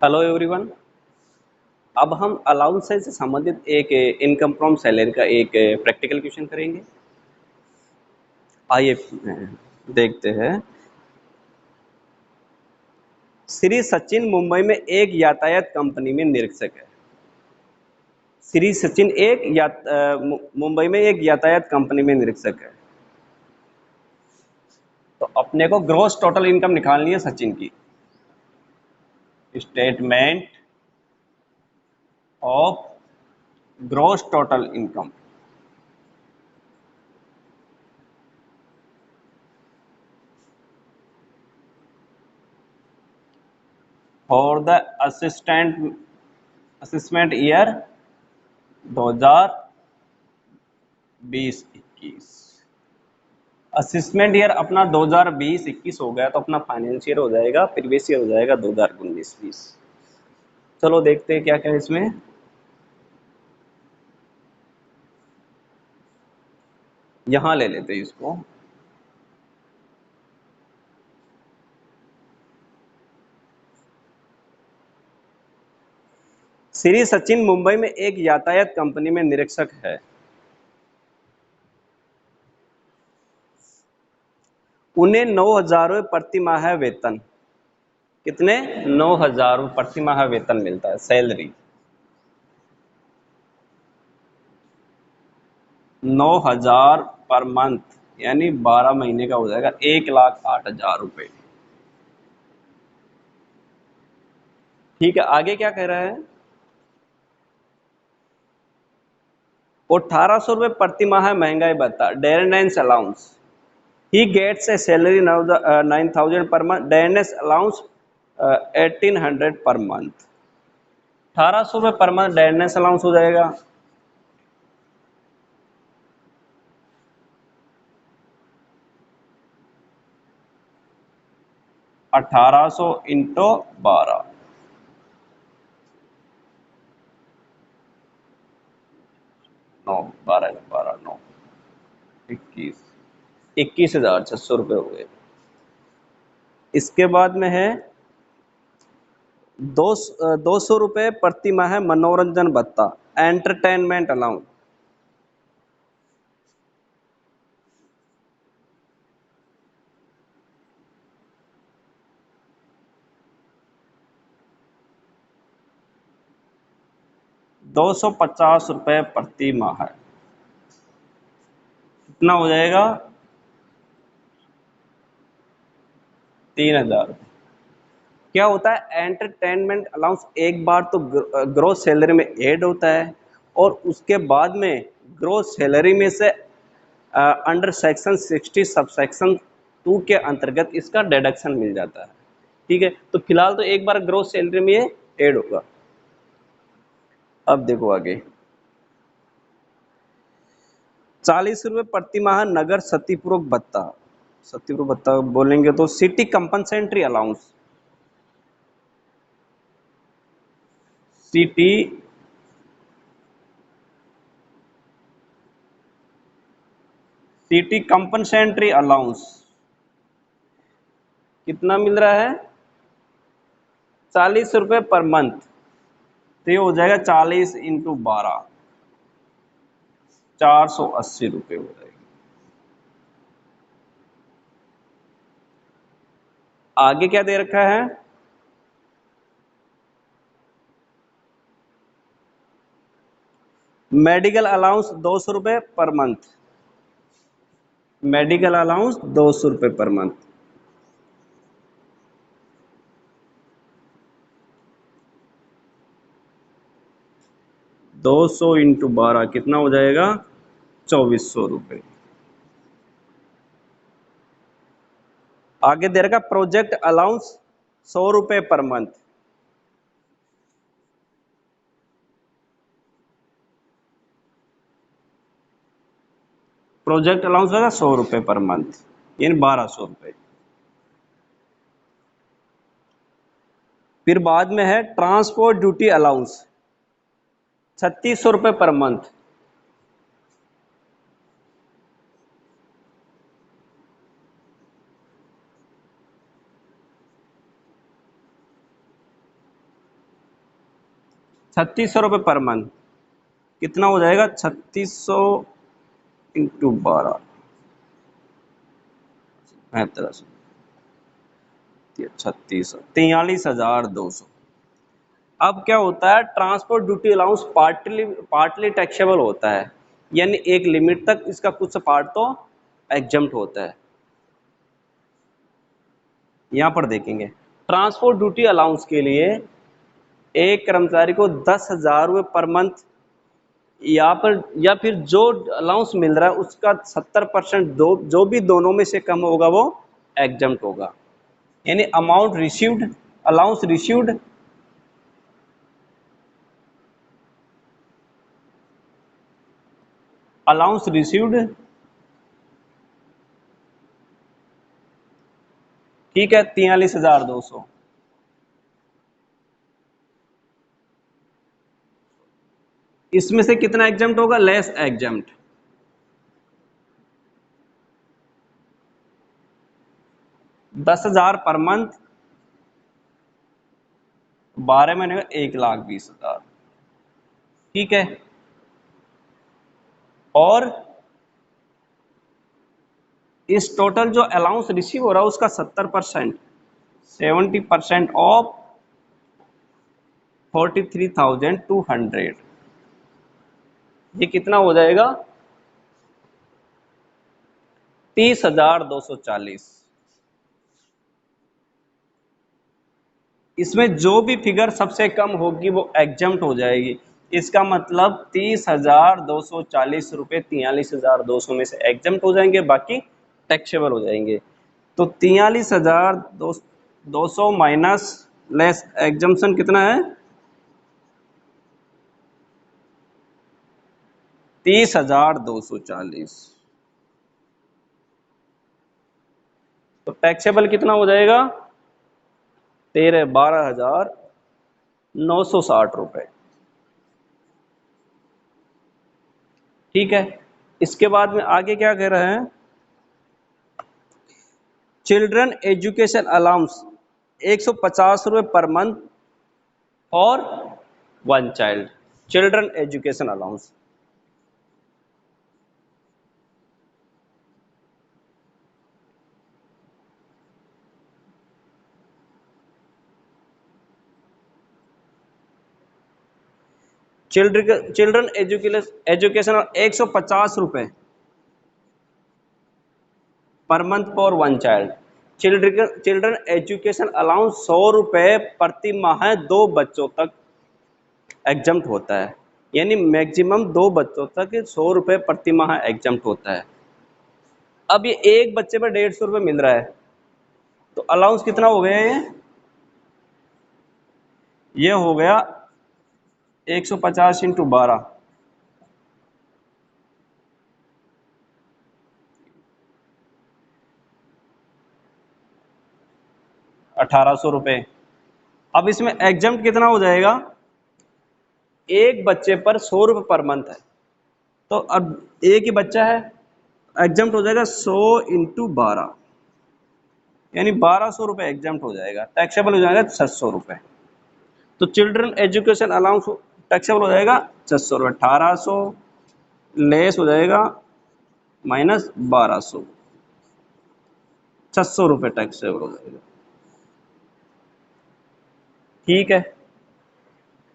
Hello everyone. अब हम allowance से संबंधित एक इनकम फ्रॉम सैलरी का एक प्रैक्टिकल क्वेश्चन करेंगे। आइए देखते हैं। श्री सचिन मुंबई में एक यातायात कंपनी में निरीक्षक है। श्री सचिन मुंबई में एक यातायात कंपनी में निरीक्षक है। तो अपने को ग्रॉस टोटल इनकम निकालनी है सचिन की। Statement of gross total income for the assistant year 2020-21। Assessment year अपना 2020-21 हो गया तो अपना फाइनेंशियल हो जाएगा, प्रीवियस ईयर हो जाएगा 2019-20। चलो देखते हैं क्या क्या है इसमें। यहां ले लेते हैं इसको। श्री सचिन मुंबई में एक यातायात कंपनी में निरीक्षक है। उन्हें 9,000 प्रति माह वेतन, कितने 9,000 प्रति माह वेतन मिलता है, सैलरी 9,000 पर मंथ, यानी 12 महीने का हो जाएगा 1,08,000 रुपए। ठीक है, आगे क्या कह रहा है। 1,800 रुपए प्रति माह महंगाई भत्ता, dearness allowance. He gets a salary 9,000 per month, डेयरनेंस allowance 1,800 per month. 1,800 रुपए पर मंथ डेयरनेंस अलाउंस हो जाएगा। अठारह सौ इंटू 12, 9 12 12 9 21, 21,600 रुपये हो गए। इसके बाद में है 200 रुपये प्रति माह मनोरंजन भत्ता, एंटरटेनमेंट अलाउंस। 250 रुपये प्रति माह, कितना हो जाएगा 3,000। क्या होता है एंटरटेनमेंट अलाउंस, एक बार तो ग्रोस सैलरी में ऐड होता है और उसके बाद में ग्रोस सैलरी में से अंडर सेक्शन 60 सब सेक्शन 2 के अंतर्गत इसका डिडक्शन मिल जाता है। ठीक है, तो फिलहाल तो एक बार ग्रोस सैलरी में ये ऐड होगा। अब देखो आगे, 40 रुपये प्रति माह नगर क्षतिपूर्वक भत्ता। क्षतिपूर्वक भत्ता बोलेंगे तो city compensatory allowance, city city compensatory allowance कितना मिल रहा है 40 रुपये पर मंथ। तो ये हो जाएगा 40 इंटू 12, 480 रुपये हो जाएगा। आगे क्या दे रखा है, मेडिकल अलाउंस 200 रुपये पर मंथ, मेडिकल अलाउंस 200 रुपये पर मंथ। दो सौ इंटू 12 कितना हो जाएगा 2,400 रुपये। आगे दे रखा प्रोजेक्ट अलाउंस 100 रुपये पर मंथ, प्रोजेक्ट अलाउंस होगा 100 रुपये पर मंथ, यानी 1,200 रुपये। फिर बाद में है ट्रांसपोर्ट ड्यूटी अलाउंस 3,600 रुपये पर मंथ, ₹3600 पर मंथ, कितना हो जाएगा? 3600 इंटू 12, 43,200। अब क्या होता है, transport duty allowance partly taxable होता है, यानी एक लिमिट तक इसका कुछ पार्ट तो एग्जम्प्ट होता है। यहां पर देखेंगे ट्रांसपोर्ट ड्यूटी अलाउंस के लिए एक कर्मचारी को 10,000 रुपये पर मंथ यहाँ पर, या फिर जो अलाउंस मिल रहा है उसका 70% जो भी दोनों में से कम होगा वो एग्जम्प्ट होगा। यानी amount received, allowance received allowance received, ठीक है, 43,200। इसमें से कितना एग्जम्प्ट होगा? Less exempt. 10,000 पर मंथ, 12 महीने में 1,20,000, ठीक है। और इस टोटल जो अलाउंस रिसीव हो रहा है उसका 70%, 70% ऑफ 43,200, ये कितना हो जाएगा? 30,240। इसमें जो भी फिगर सबसे कम होगी वो एग्जम्प्ट हो जाएगी। इसका मतलब 30,240 रुपये 43,200 में से एग्जम्प्ट हो जाएंगे, बाकी टैक्सेबल हो जाएंगे। तो 43,200 माइनस लेस एग्जम्पशन कितना है? 30,240। तो टैक्सेबल कितना हो जाएगा? 12,960 रुपये, ठीक है। इसके बाद में आगे क्या कह रहे हैं? चिल्ड्रन एजुकेशन अलाउंस 150 रुपये पर मंथ और 1 child, children education allowance. Children education 150 रुपये per month for 1 child. Children education allowance 100 रुपये प्रति माह 2 बच्चों तक एग्जम्प्ट होता है, यानी मैक्सिमम 2 बच्चों तक 100 रुपये प्रति माह एग्जम्प्ट होता है। अब ये एक बच्चे पर 150 रुपये मिल रहा है, तो अलाउंस कितना हो गया? ये हो गया 150 इंटू 12, 1,800 रुपये। अब इसमें एग्जम्प्ट कितना हो जाएगा? एक बच्चे पर 100 रुपये पर मंथ है, तो अब एक ही बच्चा है, एग्जम्प्ट हो जाएगा 100 इंटू 12, यानी 1,200 रुपये एग्जम्प्ट हो जाएगा। टैक्सेबल हो जाएगा 600 रुपये। तो चिल्ड्रन एजुकेशन अलाउंस टैक्सेबल हो जाएगा 600 रुपये, 1,800 लेस हो जाएगा माइनस 1,200, 600 रुपये टैक्सेबल हो जाएगा, ठीक है।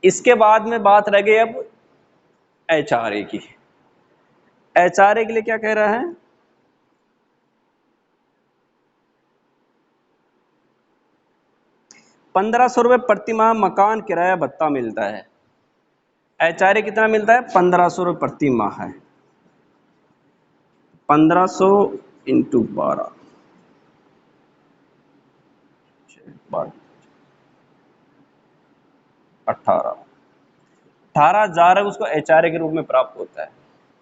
इसके बाद में बात रह गई अब एचआरए की। एचआरए के लिए क्या कह रहा है? 1,500 रुपये प्रति माह मकान किराया भत्ता मिलता है। एचआरए कितना मिलता है? 1,500 रुपये प्रति माह है, 1,500 इंटू 12, 18,000 है उसको एचआरए के रूप में प्राप्त होता है।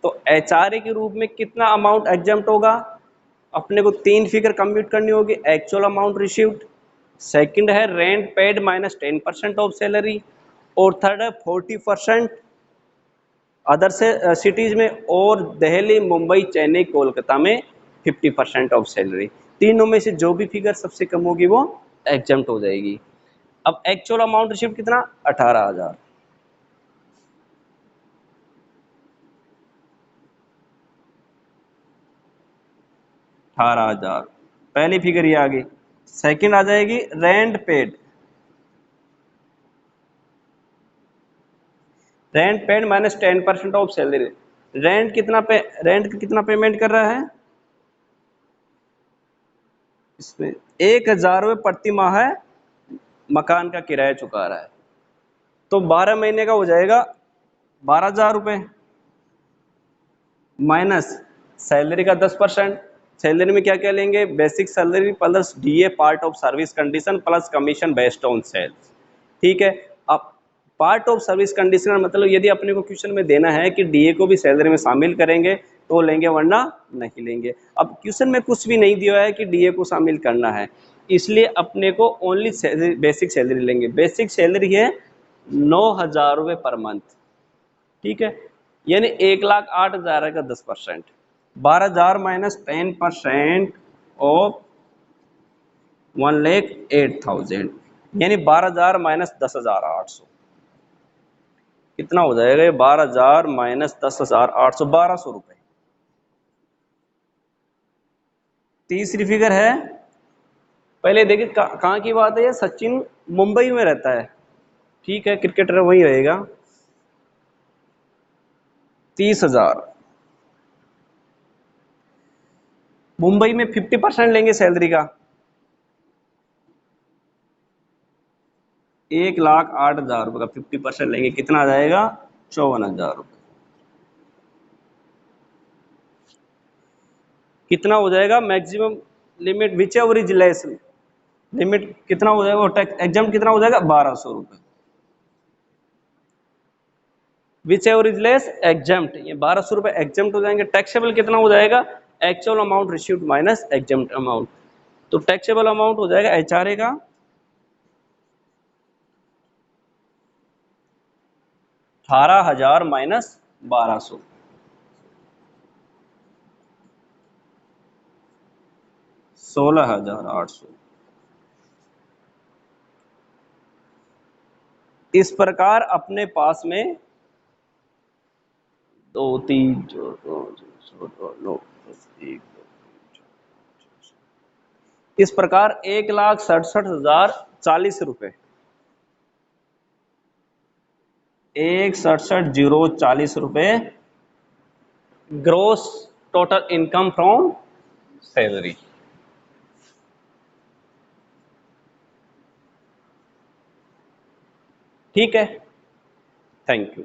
तो एचआरए के रूप में कितना अमाउंट एग्जम्प्ट होगा? अपने को 3 फिगर कंप्यूट करनी होगी। एक्चुअल अमाउंट रिसीव्ड, सेकंड है rent paid minus 10% of salary, और थर्ड है 40% अदर से सिटीज में, और दिल्ली, मुंबई, चेन्नई, कोलकाता में 50% ऑफ सैलरी। तीनों में से जो भी फिगर सबसे कम होगी वो एग्जम्प्ट हो जाएगी। अब एक्चुअल अमाउंट रिसीव्ड कितना? 18,000। 18,000। पहली फिगर ये आ गई। सेकंड आ जाएगी rent paid. Rent paid minus 10% of salary. Rent कितना पेमेंट कर रहा है इसमें? 1,000 रुपये प्रति माह है, मकान का किराया चुका रहा है। तो 12 महीने का हो जाएगा 12,000 रुपये माइनस सैलरी का 10%। सैलरी में क्या क्या लेंगे? Basic salary plus DA part of service condition plus commission based on sales. ठीक है। अब पार्ट ऑफ सर्विस कंडीशन मतलब यदि अपने को क्वेश्चन में देना है कि डीए को भी सैलरी में शामिल करेंगे तो लेंगे, वरना नहीं लेंगे। अब क्वेश्चन में कुछ भी नहीं दिया है कि डीए को शामिल करना है, इसलिए अपने को ओनली बेसिक सैलरी लेंगे। बेसिक सैलरी है 9,000 रुपये पर मंथ। ठीक है, यानी 1,08,000 का 10%। 12,000 माइनस 10% ऑफ 1,08,000, यानी 12,000 माइनस 10,800। कितना हो जाएगा ये? 12,000 माइनस 10,800, 1,200 रुपये। तीसरी फिगर है, पहले देखिए कहाँ की बात है? ये सचिन मुंबई में रहता है। ठीक है, क्रिकेटर वही रहेगा। 30,000 मुंबई में 50% लेंगे सैलरी का। 1,08,000 रुपये का 50% लेंगे, कितना आ जाएगा? 54,000 रुपये। कितना हो जाएगा maximum limit which ever is less? Limit कितना हो जाएगा? टैक्स एग्जाम कितना हो जाएगा? 1,200 रुपये। Which ever is less exempt, ये 1,200 रुपये एग्जाम्प्ट हो जाएंगे। टैक्सेबल कितना हो जाएगा? Actual amount received minus exempt amount. तो टैक्सेबल अमाउंट हो जाएगा एचआरए का 18,000 माइनस 1,200, 16,800। इस प्रकार अपने पास में 2 3 9 1, इस प्रकार 1,67,040 रुपये, 1,67,040 रुपये gross total income from salary. ठीक है, थैंक यू।